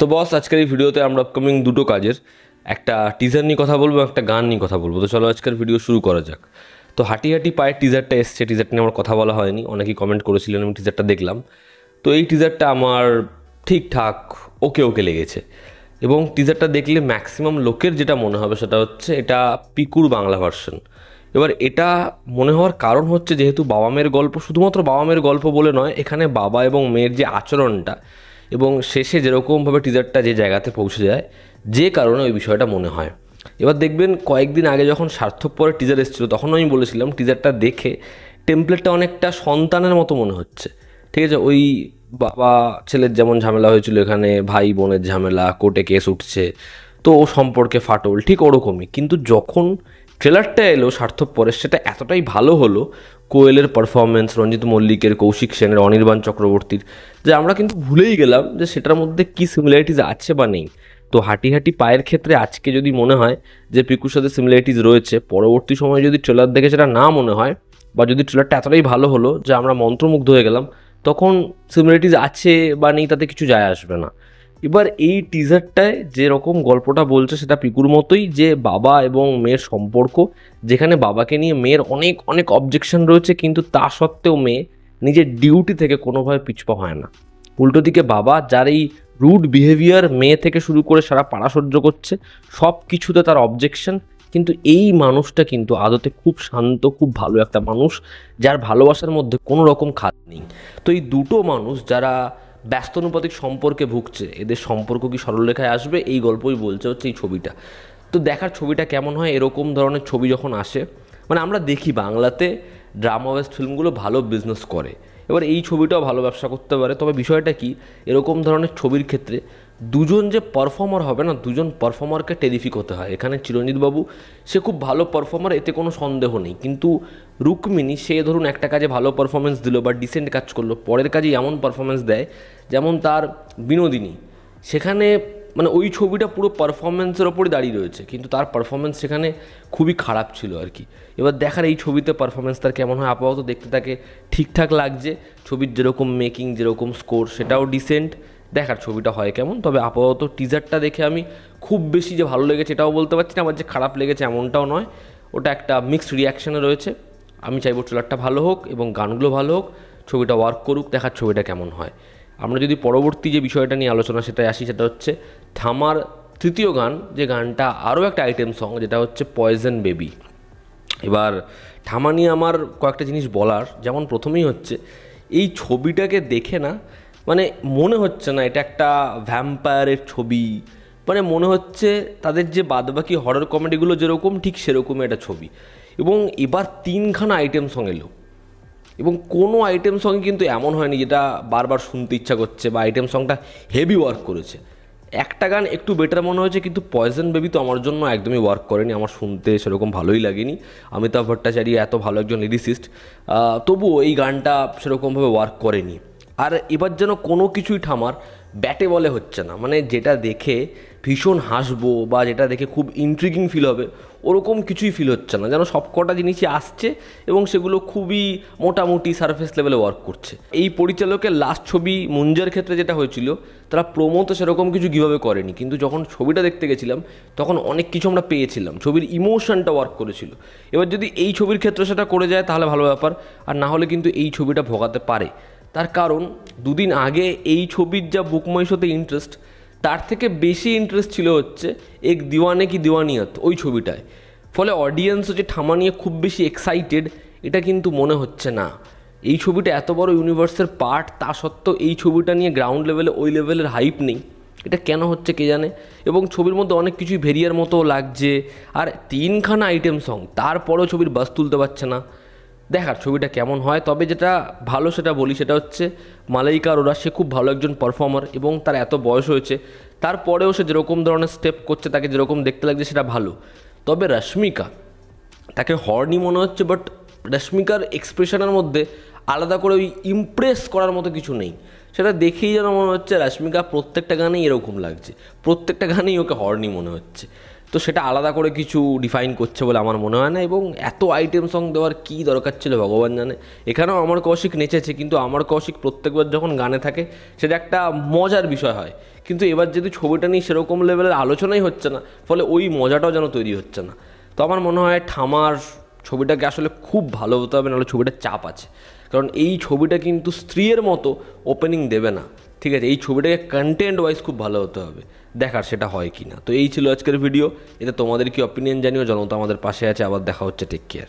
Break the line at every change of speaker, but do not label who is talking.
তো বস, আজকের এই ভিডিওতে আমরা আপকামিং দুটো কাজের একটা টিজার নিয়ে কথা বলবো, একটা গান নিয়ে কথা বলবো। তো চলো আজকের ভিডিও শুরু করা যাক। তো হাঁটি হাঁটি পায়ের টিজারটা এসছে, টিজারটা নিয়ে আমার কথা বলা হয়নি, অনেকেই কমেন্ট করেছিলেন, আমি টিজারটা দেখলাম। তো এই টিজারটা আমার ঠিকঠাক ওকে ওকে লেগেছে। এবং টিজারটা দেখলে ম্যাক্সিমাম লোকের যেটা মনে হবে সেটা হচ্ছে এটা পিকুর বাংলা ভার্সন। এবার এটা মনে হওয়ার কারণ হচ্ছে যেহেতু বাবা মেয়ের গল্প, শুধুমাত্র বাবা মেয়ের গল্প বলে নয়, এখানে বাবা এবং মেয়ের যে আচরণটা এবং শেষে যেরকমভাবে টিজারটা যে জায়গাতে পৌঁছে যায়, যে কারণে ওই বিষয়টা মনে হয়। এবার দেখবেন কয়েকদিন আগে যখন স্বার্থপরের টিজার এসেছিলো তখন আমি বলেছিলাম টিজারটা দেখে টেমপ্লেটটা অনেকটা সন্তানের মতো মনে হচ্ছে। ঠিক আছে, ওই বাবা ছেলের যেমন ঝামেলা হয়েছিল, এখানে ভাই বোনের ঝামেলা, কোর্টে কেস উঠছে, তো ও সম্পর্কে ফাটল, ঠিক ওরকমই। কিন্তু যখন ট্রেলারটা এলো স্বার্থপরের, সেটা এতটাই ভালো হলো, কোয়েলের পারফরমেন্স, রঞ্জিত মল্লিকের, কৌশিক সেনের, অনির্বাণ চক্রবর্তীর, যে আমরা কিন্তু ভুলেই গেলাম যে সেটার মধ্যে কী সিমিলারিটিস আছে বা নেই। তো হাঁটি হাঁটি পায়ের ক্ষেত্রে আজকে যদি মনে হয় যে পিকুর সাথে সিমিলারিটিস রয়েছে, পরবর্তী সময়ে যদি ট্রেলার দেখে সেটা না মনে হয়, বা যদি ট্রেলারটা এতটাই ভালো হলো যে আমরা মন্ত্রমুগ্ধ হয়ে গেলাম, তখন সিমিলারিটিস আছে বা নেই তাতে কিছু যায় আসবে না। এবার এই টিজারটায় যেরকম গল্পটা বলছে সেটা পিকুর মতোই, যে বাবা এবং মেয়ের সম্পর্ক, যেখানে বাবাকে নিয়ে মেয়ের অনেক অনেক অবজেকশন রয়েছে, কিন্তু তা সত্ত্বেও মেয়ে নিজের ডিউটি থেকে কোনোভাবে পিছপা হয় না। উল্টো দিকে বাবা, যার এই রুড বিহেভিয়ার মেয়ে থেকে শুরু করে সারা পাড়া সহ্য করছে, সব কিছুতে তার অবজেকশন, কিন্তু এই মানুষটা কিন্তু আদতে খুব শান্ত, খুব ভালো একটা মানুষ, যার ভালোবাসার মধ্যে কোনো রকম খাত নেই। তো এই দুটো মানুষ যারা ব্যস্তানুপাতিক সম্পর্কে ভুগছে, এদের সম্পর্ক কি সরলরেখায় আসবে, এই গল্পই বলছে হচ্ছে এই ছবিটা। তো দেখার ছবিটা কেমন হয়, এরকম ধরনের ছবি যখন আসে, মানে আমরা দেখি বাংলাতে ড্রামা বেসড ফিল্মগুলো ভালো বিজনেস করে, এবার এই ছবিটাও ভালো ব্যবসা করতে পারে। তবে বিষয়টা কি, এরকম ধরনের ছবির ক্ষেত্রে দুজন যে পারফর্মার হবে না, দুজন পারফর্মারকে টেরিফিক হতে হয়। এখানে চিরঞ্জিত বাবু, সে খুব ভালো পারফর্মার, এতে কোনো সন্দেহ নেই, কিন্তু রুক্মিণী, সে ধরুন একটা কাজে ভালো পারফরমেন্স দিল বা ডিসেন্ট কাজ করলো, পরের কাজে এমন পারফরমেন্স দেয়, যেমন তার বিনোদিনী, সেখানে মানে ওই ছবিটা পুরো পারফরমেন্সের ওপরই দাঁড়িয়ে রয়েছে, কিন্তু তার পারফরমেন্স সেখানে খুবই খারাপ ছিল আর কি। এবার দেখার এই ছবিতে পারফরমেন্স তার কেমন হয়। আপাতত দেখতে তাকে ঠিকঠাক লাগছে, ছবির যেরকম মেকিং, যেরকম স্কোর, সেটাও ডিসেন্ট। দেখার ছবিটা হয় কেমন। তবে আপাতত টিজারটা দেখে আমি খুব বেশি যে ভালো লেগেছে এটাও বলতে পারছি না, আবার যে খারাপ লেগেছে এমনটাও নয়, ওটা একটা মিক্সড রিয়াকশানে রয়েছে। আমি চাইবো ট্রেলারটা ভালো হোক এবং গানগুলো ভালো হোক, ছবিটা ওয়ার্ক করুক, দেখার ছবিটা কেমন হয়। আমরা যদি পরবর্তী যে বিষয়টা নিয়ে আলোচনা সেটাই আসি, সেটা হচ্ছে থামার তৃতীয় গান, যে গানটা আরও একটা আইটেম সং, যেটা হচ্ছে পয়জন বেবি। এবার থামা নিয়ে আমার কয়েকটা জিনিস বলার, যেমন প্রথমেই হচ্ছে এই ছবিটাকে দেখে না, মানে মনে হচ্ছে না এটা একটা ভ্যাম্পায়ারের ছবি, মানে মনে হচ্ছে তাদের যে বাদবাকি হরর কমেডিগুলো যেরকম, ঠিক সেরকমই একটা ছবি। এবং এবার তিনখানা আইটেম সং এলো, এবং কোনো আইটেম সঙ্গে কিন্তু এমন হয়নি যেটা বারবার শুনতে ইচ্ছা করছে বা আইটেম সংটা হেভি ওয়ার্ক করেছে। একটা গান একটু বেটার মনে হয়েছে, কিন্তু পয়জন বেবি তো আমার জন্য একদমই ওয়ার্ক করেনি, আমার শুনতে সেরকম ভালোই লাগেনি। অমিতাভ ভট্টাচার্য এত ভালো একজন লিরিসিস্ট, তবুও এই গানটা সেরকমভাবে ওয়ার্ক করেনি। আর এবার যেন কোনো কিছুই থামার ব্যাটে বলে হচ্ছে না, মানে যেটা দেখে ভীষণ হাসবো বা যেটা দেখে খুব ইন্ট্রিগিং ফিল হবে, ওরকম কিছুই ফিল হচ্ছে না। যেন সবকটা জিনিসই আসছে এবং সেগুলো খুবই মোটামুটি সারফেস লেভেলে ওয়ার্ক করছে। এই পরিচালকের লাস্ট ছবি মুঞ্জার ক্ষেত্রে যেটা হয়েছিল, তারা প্রোমো তো সেরকম কিছু কীভাবে করেনি, কিন্তু যখন ছবিটা দেখতে গেছিলাম তখন অনেক কিছু আমরা পেয়েছিলাম, ছবির ইমোশনটা ওয়ার্ক করেছিল। এবার যদি এই ছবির ক্ষেত্রে সেটা করে যায় তাহলে ভালো ব্যাপার, আর না হলে কিন্তু এই ছবিটা ভোগাতে পারে। তার কারণ দুদিন আগে এই ছবির যা বুকমাই শোতে ইন্টারেস্ট, তার থেকে বেশি ইন্টারেস্ট ছিল হচ্ছে এক দিওয়ানে কি দিওয়ানিয়ত, ওই ছবিটায়। ফলে অডিয়েন্স হচ্ছে থামা নিয়ে খুব বেশি এক্সাইটেড এটা কিন্তু মনে হচ্ছে না। এই ছবিটা এত বড় ইউনিভার্সের পার্ট, তা সত্ত্বেও এই ছবিটা নিয়ে গ্রাউন্ড লেভেলে ওই লেভেলের হাইপ নেই, এটা কেন হচ্ছে কে জানে। এবং ছবির মধ্যে অনেক কিছুই ভেরিয়ার মতো লাগছে, আর তিনখানা আইটেম সং, তারপরেও ছবির বাস তুলতে পারছে না। দেখার ছবিটা কেমন হয়। তবে যেটা ভালো সেটা বলি, সেটা হচ্ছে মালাইকা অরোরা, সে খুব ভালো একজন পারফর্মার এবং তার এত বয়স হয়েছে, তারপরেও সে যেরকম ধরনের স্টেপ করছে, তাকে যেরকম দেখতে লাগছে সেটা ভালো। তবে রশ্মিকা, তাকে হর্নি মনে হচ্ছে, বাট রশ্মিকার এক্সপ্রেশনের মধ্যে আলাদা করে ওই ইমপ্রেস করার মতো কিছু নেই। সেটা দেখেই যেন মনে হচ্ছে রশ্মিকা প্রত্যেকটা গানেই এরকম লাগছে, প্রত্যেকটা গানেই ওকে হর্নি মনে হচ্ছে। তো সেটা আলাদা করে কিছু ডিফাইন করছে বলে আমার মনে হয় না। এবং এত আইটেম সং দেওয়ার কী দরকার ছিল ভগবান জানে। এখানেও অমর কৌশিক নেচেছে, কিন্তু অমর কৌশিক প্রত্যেকবার যখন গানে থাকে সেটা একটা মজার বিষয় হয়, কিন্তু এবার যদি ছবিটা নিয়ে সেরকম লেভেলের আলোচনাই হচ্ছে না, ফলে ওই মজাটাও যেন তৈরি হচ্ছে না। তো আমার মনে হয় ঠামার ছবিটাকে আসলে খুব ভালো হতে হবে, নাহলে ছবিটার চাপ আছে। কারণ এই ছবিটা কিন্তু স্ত্রীর মতো ওপেনিং দেবে না, ঠিক আছে? এই ছবিটাকে কন্টেন্ট ওয়াইজ খুব ভালো হতে হবে, দেখার সেটা হয় কি না। তো এই ছিল আজকের ভিডিও। এতে তোমাদের কি অপিনিয়ন জানিও, জনতা আমাদের পাশে আছে। আবার দেখা হচ্ছে, টেক কেয়ার।